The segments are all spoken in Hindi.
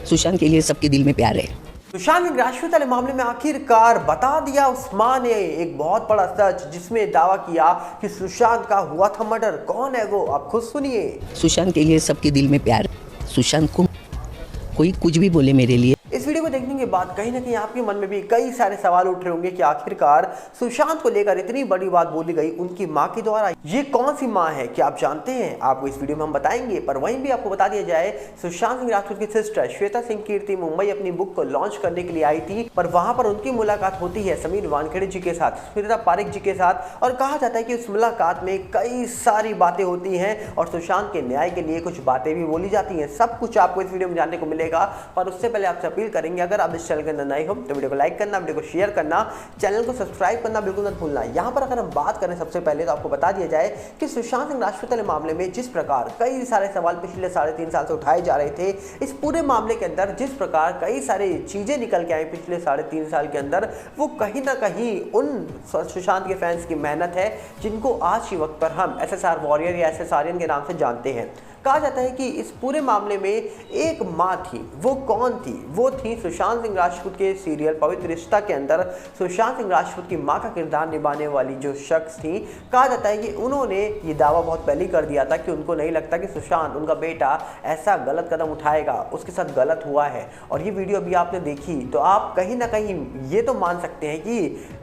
सुशांत के लिए सबके दिल में प्यार है। सुशांत सिंह राजपूत वाले मामले में आखिरकार बता दिया उस मां ने एक बहुत बड़ा सच, जिसमें दावा किया कि सुशांत का हुआ था मर्डर। कौन है वो, आप खुद सुनिए। सुशांत के लिए सबके दिल में प्यार है। सुशांत को कोई कुछ भी बोले मेरे लिए। इस वीडियो को देखने के बाद कहीं ना कहीं आपके मन में भी कई सारे सवाल उठ रहे होंगे कि आखिरकार सुशांत को लेकर इतनी बड़ी बात बोली गई उनकी मां के द्वारा। ये कौन सी मां है, क्या आप जानते हैं? आपको इस वीडियो में हम बताएंगे। पर वहीं भी आपको बता दिया जाए, सुशांत सिंह राजपूत की सिस्टर श्वेता सिंह कीर्ति मुंबई अपनी बुक को लॉन्च करने के लिए आई थी, पर वहां पर उनकी मुलाकात होती है समीर वानखेड़े जी के साथ, स्मिता पारेख जी के साथ। और कहा जाता है कि उस मुलाकात में कई सारी बातें होती हैं और सुशांत के न्याय के लिए कुछ बातें भी बोली जाती हैं। सब कुछ आपको इस वीडियो में जानने को मिलेगा। पर उससे पहले आपसे अपील करेंगे, अगर आप इस चैनल के अंदर नए हो तो वीडियो को लाइक करना, वीडियो को शेयर करना, चैनल को सब्सक्राइब करना बिल्कुल मत भूलना। यहाँ पर अगर हम बात करें सबसे पहले तो आपको बता दिया जाए कि सुशांत सिंह राजपूत वाले मामले में जिस प्रकार कई सारे सवाल पिछले 3.5 साल से उठाए जा रहे थे, इस पूरे मामले के अंदर जिस प्रकार कई सारी चीजें निकल के आई पिछले 3.5 साल के अंदर, वो कहीं ना कहीं उन सुशांत के फैंस की मेहनत है, जिनको आज के वक्त पर हम SSR वॉरियर या SSRian के नाम से जानते हैं। कहा जाता है कि इस पूरे मामले में एक मां थी। वो कौन थी? वो थी सुशांत सिंह राजपूत के सीरियल पवित्र रिश्ता के अंदर सुशांत सिंह राजपूत की मां का किरदार निभाने वाली जो शख्स थी। कहा जाता है कि उन्होंने ये दावा बहुत पहले कर दिया था कि उनको नहीं लगता कि सुशांत, उनका बेटा, ऐसा गलत कदम उठाएगा, उसके साथ गलत हुआ है। और ये वीडियो अभी आपने देखी तो आप कहीं ना कहीं ये तो मान सकते हैं कि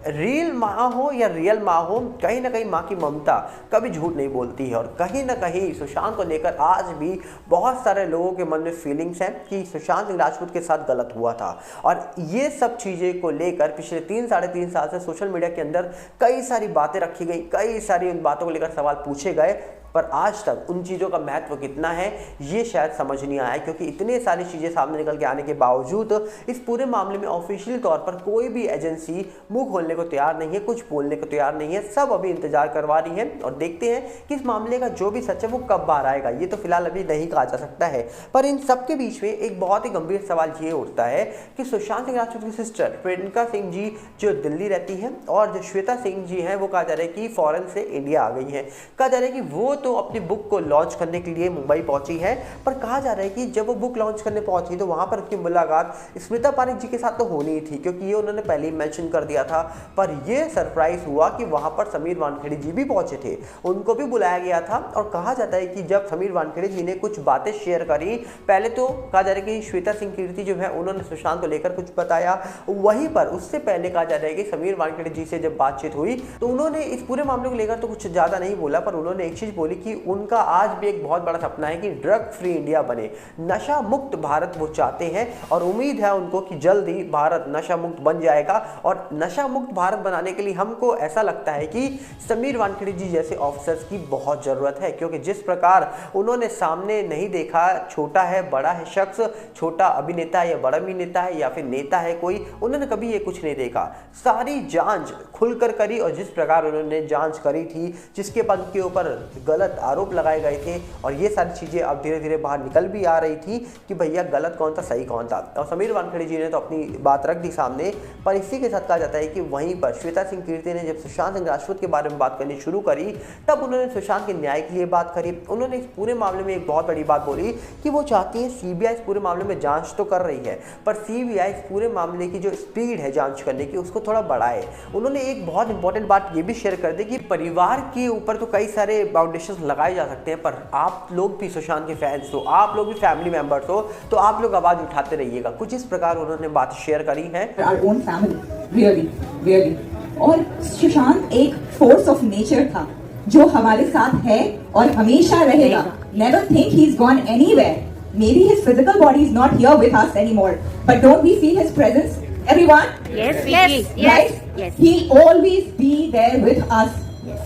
रियल माँ हो या रियल माँ हो, कहीं ना कहीं माँ की ममता कभी झूठ नहीं बोलती है। और कहीं ना कहीं सुशांत को लेकर आज भी बहुत सारे लोगों के मन में फीलिंग्स हैं कि सुशांत सिंह राजपूत के साथ गलत हुआ था। और ये सब चीजें को लेकर पिछले 3-3.5 साल से सोशल मीडिया के अंदर कई सारी बातें रखी गई, कई सारी उन बातों को लेकर सवाल पूछे गए, पर आज तक उन चीज़ों का महत्व कितना है ये शायद समझ नहीं आया, क्योंकि इतने सारी चीज़ें सामने निकल के आने के बावजूद इस पूरे मामले में ऑफिशियल तौर पर कोई भी एजेंसी मुंह खोलने को तैयार नहीं है, कुछ बोलने को तैयार नहीं है। सब अभी इंतजार करवा रही है और देखते हैं कि इस मामले का जो भी सच है वो कब बाहर आएगा। ये तो फिलहाल अभी नहीं कहा जा सकता है। पर इन सब के बीच में एक बहुत ही गंभीर सवाल ये उठता है कि सुशांत सिंह राजपूत की सिस्टर प्रियंका सिंह जी जो दिल्ली रहती है और जो श्वेता सिंह जी हैं वो कहा जा रहा है कि फॉरेन से इंडिया आ गई है। कहा जा रहा है कि वो तो अपनी बुक को लॉन्च करने के लिए मुंबई पहुंची है, पर कहा जा रहा है कि जब वो बुक लॉन्च करने पहुंची तो वहां पर उसकी मुलाकात स्मिता पारेख जी के साथ तो होनी ही थी, क्योंकि ये उन्होंने पहले ही मेंशन कर दिया था। पर ये सरप्राइज हुआ कि वहां पर समीर वानखेड़े जी भी पहुंचे थे, उनको भी बुलाया गया था। और कहा जाता है कि जब समीर वानखेड़े जी ने कुछ बातें शेयर करी, पहले तो कहा जा रहा है कि श्वेता सिंह कीर्ति जो है उन्होंने सुशांत को लेकर कुछ बताया, वहीं पर उससे पहले कहा जा रहा है कि समीर वानखेड़े जी से जब बातचीत हुई तो उन्होंने इस पूरे मामले को लेकर तो कुछ ज्यादा नहीं बोला, पर उन्होंने एक चीज बोली कि उनका आज भी एक बहुत बड़ा सपना है कि ड्रग फ्री इंडिया बने, नशा मुक्त भारत वो चाहते हैं। और उम्मीद है उनको कि जल्द ही भारत नशा मुक्त बन जाएगा। और नशा मुक्त भारत बनाने के लिए हमको ऐसा लगता है कि समीर वानखेड़े जी जैसे ऑफिसर्स की बहुत जरूरत है, क्योंकि जिस प्रकार उन्होंने सामने नहीं देखा, छोटा है बड़ा है शख्स, छोटा अभिनेता है या बड़ा अभिनेता है या फिर नेता है कोई, उन्होंने कभी ये कुछ नहीं देखा। सारी जांच खुलकर करी और जिस प्रकार उन्होंने जांच करी थी, जिसके पद के ऊपर गलत आरोप लगाए गए थे और ये सारी चीजें अब धीरे धीरे बाहर निकल भी आ रही थी कि भैया गलत कौन था सही कौन था। और समीर वानखेड़े जी ने तो अपनी बात रख दी सामने। पर इसी के साथ कहा जाता है कि वहीं पर श्वेता सिंह कीर्ति ने जब सुशांत सिंह राजपूत के बारे में बात करनी शुरू करी, तब उन्होंने सुशांत के न्याय के लिए बात करी। उन्होंने इस पूरे मामले में एक बहुत बड़ी बात बोली कि वो चाहती है सीबीआई इस पूरे मामले में जांच तो कर रही है, पर सीबीआई इस पूरे मामले की जो स्पीड है जांच करने की उसको थोड़ा बढ़ाए। उन्होंने एक बहुत इंपॉर्टेंट बात ये भी शेयर कर दी कि परिवार के ऊपर तो कई सारे बाउंडेशन लगाए जा सकते हैं, पर आप लोग भी सुशांत के फैंस हो, आप लोग भी फैमिली मेंबर्स हो, तो आप लोग आवाज उठाते रहिएगा। कुछ इस प्रकार उन्होंने बात शेयर करी है। Our own family, really, really. और सुशांत एक फोर्स ऑफ नेचर था जो हमारे साथ है और हमेशा रहेगा। Never think he's gone anywhere. Maybe his physical body is not here with us anymore, but don't we feel his presence, everyone? Yes, Right? yes. He'll always be there with us,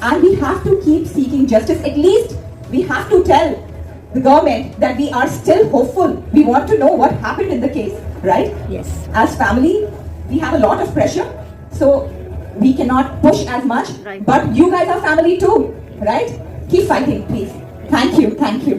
and we have to keep seeking justice. At least we have to tell the government that we are still hopeful. We want to know what happened in the case, right? Yes. As family, we have a lot of pressure, so we cannot push as much. Right. But you guys are family too, right? Keep fighting, please. Thank you.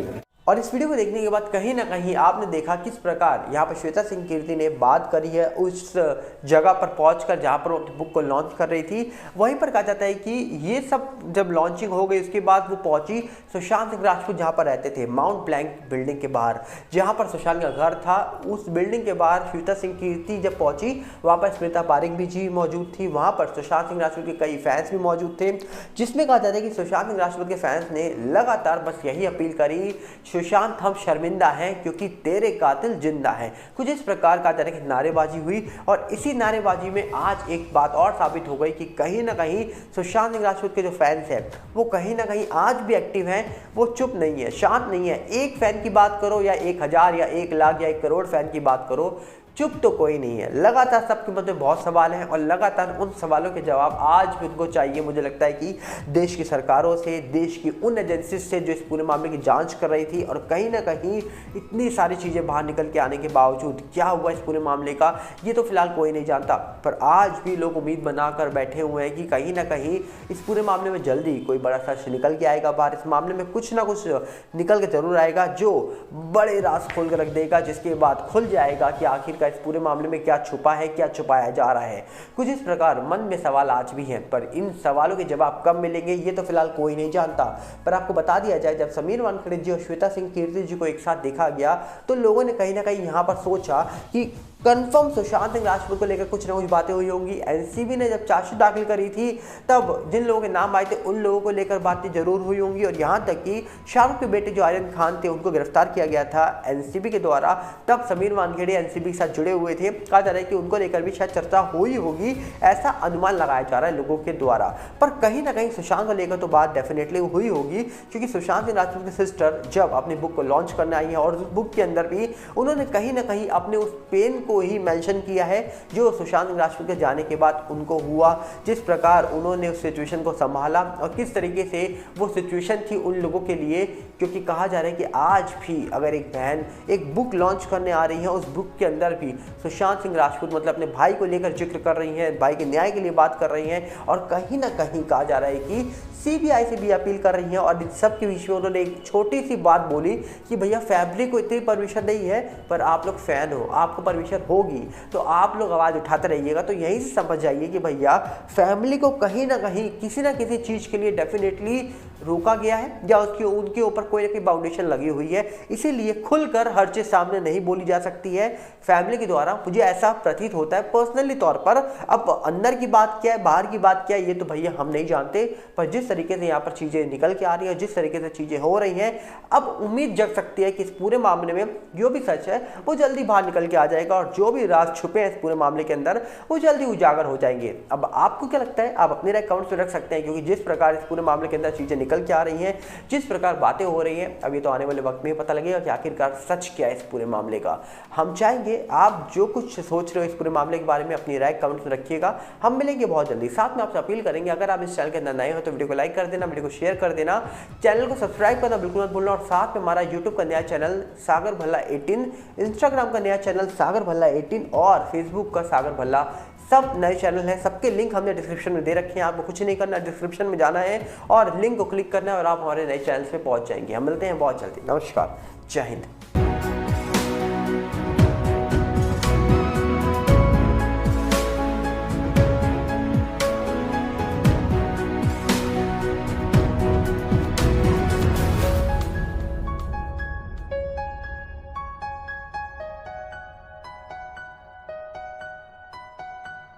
और इस वीडियो को देखने के बाद कहीं ना कहीं आपने देखा किस प्रकार यहाँ पर श्वेता सिंह कीर्ति ने बात करी है उस जगह पर पहुंचकर जहाँ पर वो अपनी बुक को लॉन्च कर रही थी। वहीं पर कहा जाता है कि ये सब जब लॉन्चिंग हो गई उसके बाद वो पहुंची सुशांत सिंह राजपूत जहाँ पर रहते थे माउंट ब्लैंक बिल्डिंग के बाहर, जहाँ पर सुशांत का घर था। उस बिल्डिंग के बाहर श्वेता सिंह कीर्ति जब पहुंची वहाँ पर स्मिता पारेख भी जी मौजूद थी। वहाँ पर सुशांत सिंह राजपूत के कई फैंस भी मौजूद थे, जिसमें कहा जाता है कि सुशांत सिंह राजपूत के फैंस ने लगातार बस यही अपील करी, सुशांत हम शर्मिंदा हैं क्योंकि तेरे कातिल जिंदा है। कुछ इस प्रकार का तरह की नारेबाजी हुई और इसी नारेबाजी में आज एक बात और साबित हो गई कि कहीं ना कहीं सुशांत सिंह राजपूत के जो फैंस हैं वो कहीं ना कहीं आज भी एक्टिव हैं, वो चुप नहीं है, शांत नहीं है। एक फैन की बात करो या 1000 या 1 लाख या 1 करोड़ फैन की बात करो, चुप तो कोई नहीं है। लगातार सबके मन में बहुत सवाल हैं और लगातार उन सवालों के जवाब आज भी उनको चाहिए। मुझे लगता है कि देश की सरकारों से, देश की उन एजेंसी से जो इस पूरे मामले की जांच कर रही थी, और कहीं ना कहीं इतनी सारी चीज़ें बाहर निकल के आने के बावजूद क्या हुआ इस पूरे मामले का ये तो फिलहाल कोई नहीं जानता। पर आज भी लोग उम्मीद बनाकर बैठे हुए हैं कि कहीं ना कहीं इस पूरे मामले में जल्दी कोई बड़ा सच निकल के आएगा बाहर। इस मामले में कुछ ना कुछ निकल के जरूर आएगा जो बड़े राज खोल कर रख देगा, जिसके बाद खुल जाएगा कि आखिर इस पूरे मामले में क्या छुपा है, क्या छुपाया जा रहा है। कुछ इस प्रकार मन में सवाल आज भी हैं, पर इन सवालों के जवाब कब मिलेंगे ये तो फिलहाल कोई नहीं जानता। पर आपको बता दिया जाए, जब समीर वानखेड़े जी और श्वेता सिंह कीर्ति जी को एक साथ देखा गया तो लोगों ने कहीं ना कहीं यहाँ पर सोचा कि कंफर्म सुशांत सिंह राजपूत को लेकर कुछ ना कुछ बातें हुई होंगी। एनसीबी ने जब चार्जशीट दाखिल करी थी तब जिन लोगों के नाम आए थे उन लोगों को लेकर बातें जरूर हुई होंगी, और यहाँ तक कि शाहरुख के बेटे जो आर्यन खान थे उनको गिरफ्तार किया गया था एनसीबी के द्वारा। तब समीर वानखेड़े एनसीबी के साथ जुड़े हुए थे, कहा जा रहा है कि उनको लेकर भी शायद चर्चा हुई होगी, ऐसा अनुमान लगाया जा रहा है लोगों के द्वारा। पर कहीं ना कहीं सुशांत को लेकर तो बात डेफिनेटली हुई होगी, क्योंकि सुशांत सिंह राजपूत की सिस्टर जब अपनी बुक को लॉन्च करने आई है और उस बुक के अंदर भी उन्होंने कहीं ना कहीं अपने उस पेन को ही मेंशन किया है जो सुशांत सिंह राजपूत के जाने के बाद उनको हुआ, जिस प्रकार उन्होंने उस सिचुएशन को संभाला और किस तरीके से वो सिचुएशन थी उन लोगों के लिए। क्योंकि कहा जा रहा है कि आज भी अगर एक बहन एक बुक लॉन्च करने आ रही है, उस बुक के अंदर भी सुशांत सिंह राजपूत मतलब अपने भाई को लेकर जिक्र कर रही हैं, भाई के न्याय के लिए बात कर रही हैं, और कहीं ना कहीं कहा जा रहा है कि सीबीआई से भी अपील कर रही हैं। और इन सब के बीच में उन्होंने एक छोटी सी बात बोली कि भैया फैमिली को इतनी परमिशन नहीं है, पर आप लोग फैन हो, आपको परमिशन होगी तो आप लोग आवाज़ उठाते रहिएगा। तो यहीं से समझ जाइए कि भैया फैमिली को कहीं ना कहीं किसी ना किसी चीज़ के लिए डेफिनेटली रोका गया है या उनके ऊपर कोई ना कोई बाउंडेशन लगी हुई है, इसीलिए खुलकर हर चीज़ सामने नहीं बोली जा सकती है फैमिली के द्वारा। मुझे ऐसा प्रतीत होता है पर्सनली तौर पर। अब अंदर की बात क्या है, बाहर की बात क्या है, ये तो भैया हम नहीं जानते, पर जिस तरीके से यहाँ पर चीज़ें निकल के आ रही है, जिस तरीके से चीज़ें हो रही हैं, अब उम्मीद जग सकती है कि इस पूरे मामले में जो भी सच है वो जल्दी बाहर निकल के आ जाएगा और जो भी राज छुपे हैं इस पूरे मामले के अंदर वो जल्दी उजागर हो जाएंगे। अब आपको क्या लगता है, आप अपने राय कमेंट्स में रख सकते हैं, क्योंकि जिस प्रकार इस पूरे मामले के अंदर चीज़ें निकल के आ रही हैं, जिस प्रकार बातें हो रही हैं, अब ये तो आने वाले वक्त में पता लगेगा कि आखिरकार सच क्या है इस पूरे मामले का। हम चाहेंगे आप जो कुछ सोच रहे हो इस पूरे मामले के बारे में अपनी राय कमेंट्स में रखिएगा। हम मिलेंगे बहुत जल्दी। साथ में आपसे अपील करेंगे, अगर आप इस चैनल के अंदर नए हो तो वीडियो को लाइक कर देना, वीडियो को शेयर कर देना, चैनल को सब्सक्राइब करना बिल्कुल मत भूलना, और साथ में हमारा यूट्यूब का नया चैनल सागर भल्ला 18, इंस्टाग्राम का नया चैनल सागर भल्ला 18 और फेसबुक का सागर भल्ला, सब नए चैनल हैं। सबके लिंक हमने डिस्क्रिप्शन में दे रखे हैं। आपको कुछ नहीं करना, डिस्क्रिप्शन में जाना है और लिंक को क्लिक करना है और आप हमारे नए चैनल पे पहुंच जाएंगे। हम मिलते हैं बहुत जल्दी। नमस्कार, जय हिंद।